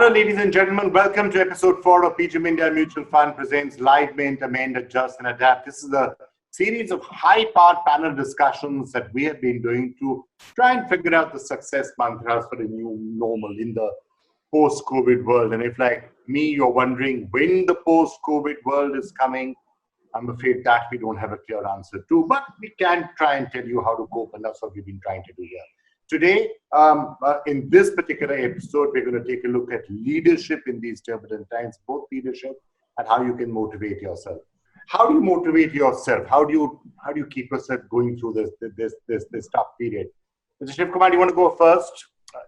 Hello, ladies and gentlemen. Welcome to episode 4 of PGIM India Mutual Fund presents Live Mint, Amend, Adjust, and Adapt. This is a series of high-powered panel discussions that we have been doing to try and figure out the success mantras for the new normal in the post-COVID world. And if, like me, you're wondering when the post-COVID world is coming, I'm afraid that we don't have a clear answer to, but we can try and tell you how to cope, and that's what we've been trying to do here. Today, in this particular episode, we're going to take a look at leadership in these turbulent times, both leadership and how you can motivate yourself. How do you motivate yourself? How do you keep yourself going through this tough period? Mr. Shiv Kumar, do you want to go first?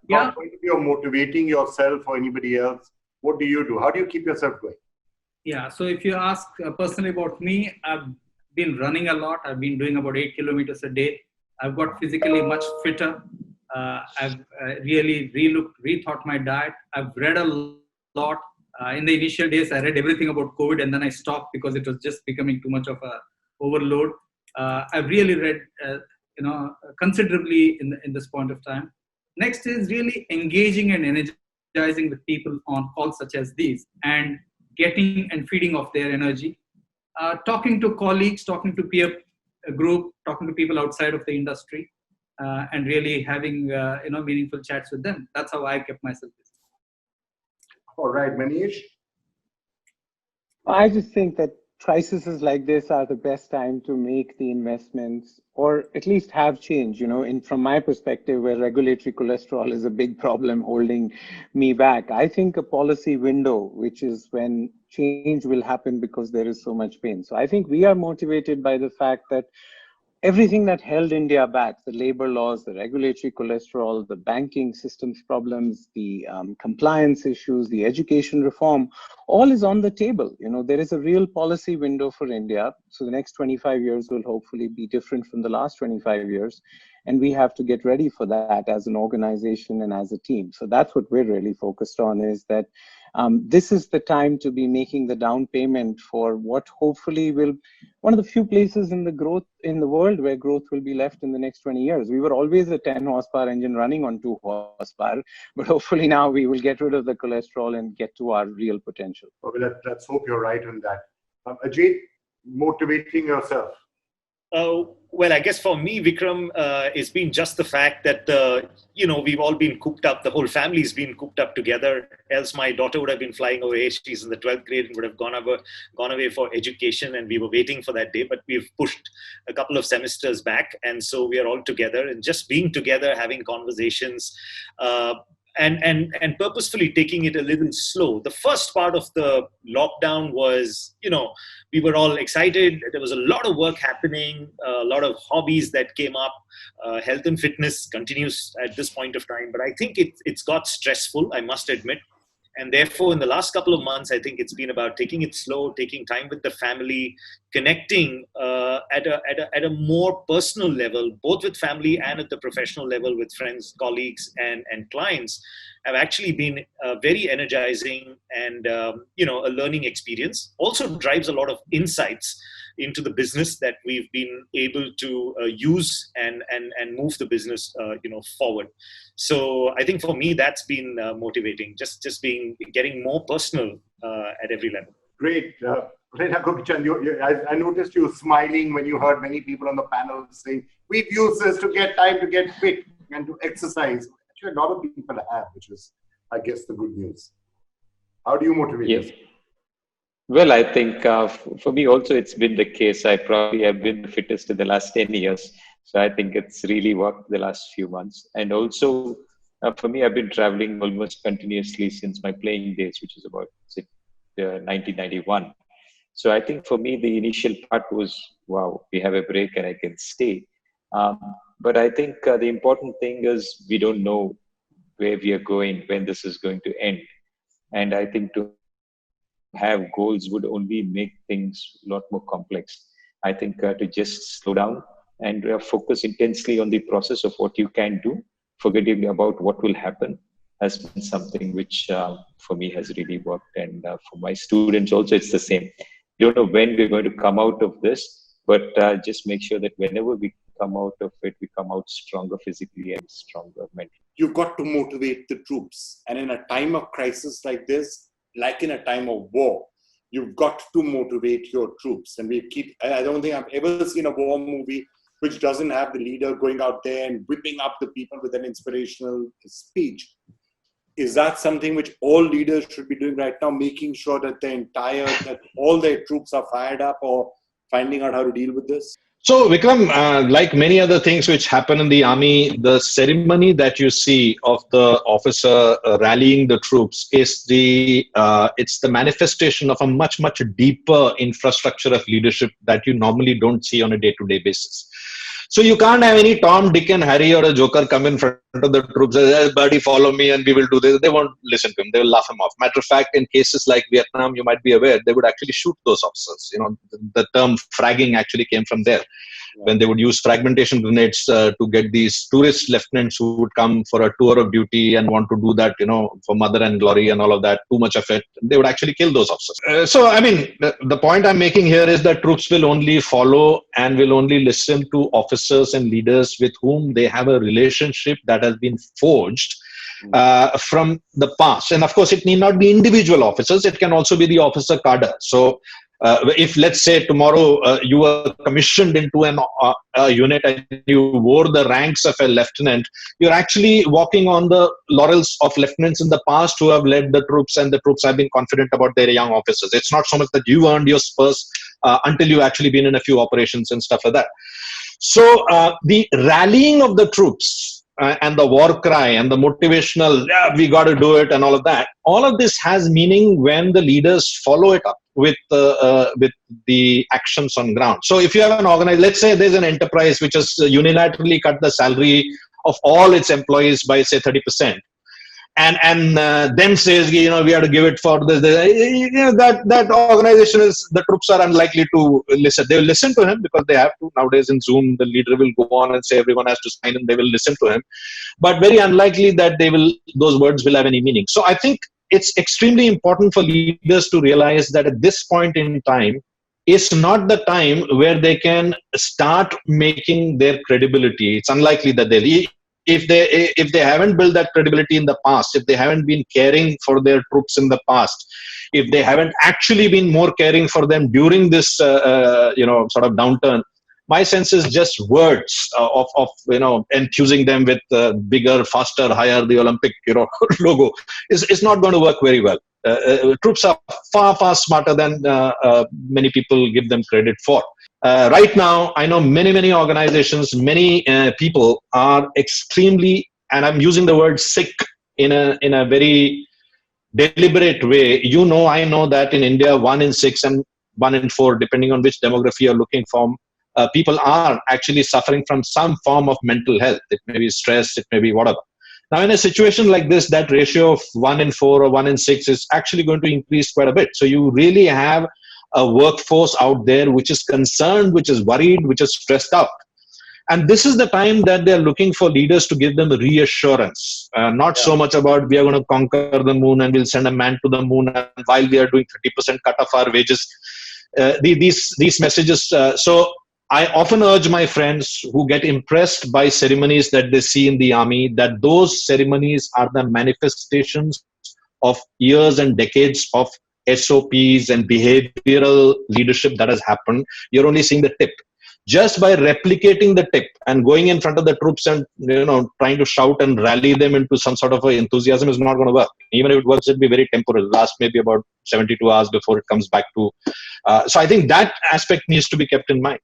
Yeah. If you're motivating yourself or anybody else, what do you do? How do you keep yourself going? Yeah. So if you ask personally about me, I've been running a lot. I've been doing about 8 kilometers a day. I've got physically much fitter. I've really rethought my diet. I've read a lot. In the initial days, I read everything about COVID, and then I stopped because it was just becoming too much of a overload. I've really read, considerably in this point of time. Next is really engaging and energizing with people on calls such as these, and getting and feeding off their energy. Talking to colleagues, talking to peer group, talking to people outside of the industry. And really having meaningful chats with them. That's how I kept myself busy. All right, Manish. I just think that crises like this are the best time to make the investments, or at least have change. From my perspective, where regulatory cholesterol is a big problem holding me back, I think a policy window, which is when change will happen because there is so much pain. So I think we are motivated by the fact that everything that held India back, the labor laws, the regulatory cholesterol, the banking systems problems, the compliance issues, the education reform, all is on the table. There is a real policy window for India. So the next 25 years will hopefully be different from the last 25 years. And we have to get ready for that as an organization and as a team. So that's what we're really focused on, is that this is the time to be making the down payment for what hopefully will one of the few places in the world where growth will be left in the next 20 years. We were always a 10 horsepower engine running on 2 horsepower, but hopefully now we will get rid of the cholesterol and get to our real potential. Okay, let's hope you're right on that. Ajit, motivating yourself. Well, I guess for me, Vikram, it's been just the fact that, we've all been cooped up. The whole family's been cooped up together. Else my daughter would have been flying away. She's in the 12th grade and would have gone away for education. And we were waiting for that day. But we've pushed a couple of semesters back. And so we are all together. And just being together, having conversations, and purposefully taking it a little slow. The first part of the lockdown was, we were all excited. There was a lot of work happening, a lot of hobbies that came up. Health and fitness continues at this point of time. But I think it's got stressful, I must admit. And therefore, in the last couple of months, I think it's been about taking it slow, taking time with the family, connecting at a more personal level, both with family and at the professional level with friends, colleagues, and clients, have actually been very energizing and, a learning experience. Also drives a lot of insights into the business that we've been able to use and move the business, forward. So I think for me, that's been motivating, just getting more personal at every level. Great. I noticed you smiling when you heard many people on the panel saying, we've used this to get time to get fit and to exercise. Actually, a lot of people have, which is, I guess, the good news. How do you motivate yourself? Well, I think for me also, it's been the case. I probably have been the fittest in the last 10 years. So I think it's really worked the last few months. And also for me, I've been traveling almost continuously since my playing days, which is about 1991. So I think for me, the initial part was, wow, we have a break and I can stay. But I think the important thing is we don't know where we are going, when this is going to end. And I think to have goals would only make things a lot more complex. I think to just slow down and focus intensely on the process of what you can do, forgetting about what will happen, has been something which for me has really worked. And for my students also, it's the same. You don't know when we're going to come out of this, but just make sure that whenever we come out of it, we come out stronger physically and stronger mentally. you've got to motivate the troops. And in a time of crisis like this, like in a time of war, you've got to motivate your troops. And I don't think I've ever seen a war movie which doesn't have the leader going out there and whipping up the people with an inspirational speech. Is that something which all leaders should be doing right now, making sure that that all their troops are fired up, or finding out how to deal with this? So, Vikram, like many other things which happen in the army, the ceremony that you see of the officer rallying the troops is it's the manifestation of a much, much deeper infrastructure of leadership that you normally don't see on a day-to-day basis. So you can't have any Tom, Dick, and Harry or a Joker come in front of the troops and say, buddy, follow me and we will do this. They won't listen to him. They will laugh him off. Matter of fact, in cases like Vietnam, you might be aware, they would actually shoot those officers. You know, the term fragging actually came from there. When they would use fragmentation grenades to get these tourist lieutenants who would come for a tour of duty and want to do that, you know, for mother and glory and all of that, too much of it, they would actually kill those officers. So, I mean, the point I'm making here is that troops will only follow and will only listen to officers and leaders with whom they have a relationship that has been forged from the past. And of course, it need not be individual officers. It can also be the officer cadre. So, if let's say tomorrow you were commissioned into a unit and you wore the ranks of a lieutenant, you're actually walking on the laurels of lieutenants in the past who have led the troops, and the troops have been confident about their young officers. It's not so much that you earned your spurs until you've actually been in a few operations and stuff like that. So the rallying of the troops and the war cry and the motivational, yeah, we got to do it and all of this has meaning when the leaders follow it up with the actions on ground. So if you have an organization, let's say there's an enterprise which has unilaterally cut the salary of all its employees by say 30%. And then says, you know, we have to give it for this. You know, that organization is, the troops are unlikely to listen. They will listen to him because they have to. Nowadays in Zoom, the leader will go on and say everyone has to sign and they will listen to him. But very unlikely that those words will have any meaning. So I think it's extremely important for leaders to realize that at this point in time, it's not the time where they can start making their credibility. It's unlikely that if they haven't built that credibility in the past, if they haven't been caring for their troops in the past, if they haven't actually been more caring for them during this sort of downturn, my sense is just words of enthusing them with bigger, faster, higher, the Olympic logo is not going to work very well. Troops are far, far smarter than many people give them credit for. Right now, I know many organizations, many people are extremely, and I'm using the word sick in a very deliberate way. I know that in India, 1 in 6 and 1 in 4, depending on which demography you're looking for, people are actually suffering from some form of mental health. It may be stress, it may be whatever. Now, in a situation like this, that ratio of 1 in 4 or 1 in 6 is actually going to increase quite a bit. So you really have a workforce out there which is concerned, which is worried, which is stressed out. And this is the time that they're looking for leaders to give them reassurance, not so much about we are going to conquer the moon and we'll send a man to the moon and while we are doing 30% cut of our wages. These messages. So I often urge my friends who get impressed by ceremonies that they see in the army, that those ceremonies are the manifestations of years and decades of SOPs and behavioral leadership that has happened. You're only seeing the tip. Just by replicating the tip and going in front of the troops and trying to shout and rally them into some sort of enthusiasm is not going to work. Even if it works, it'll be very temporal. Last maybe about 72 hours before it comes back to. So I think that aspect needs to be kept in mind.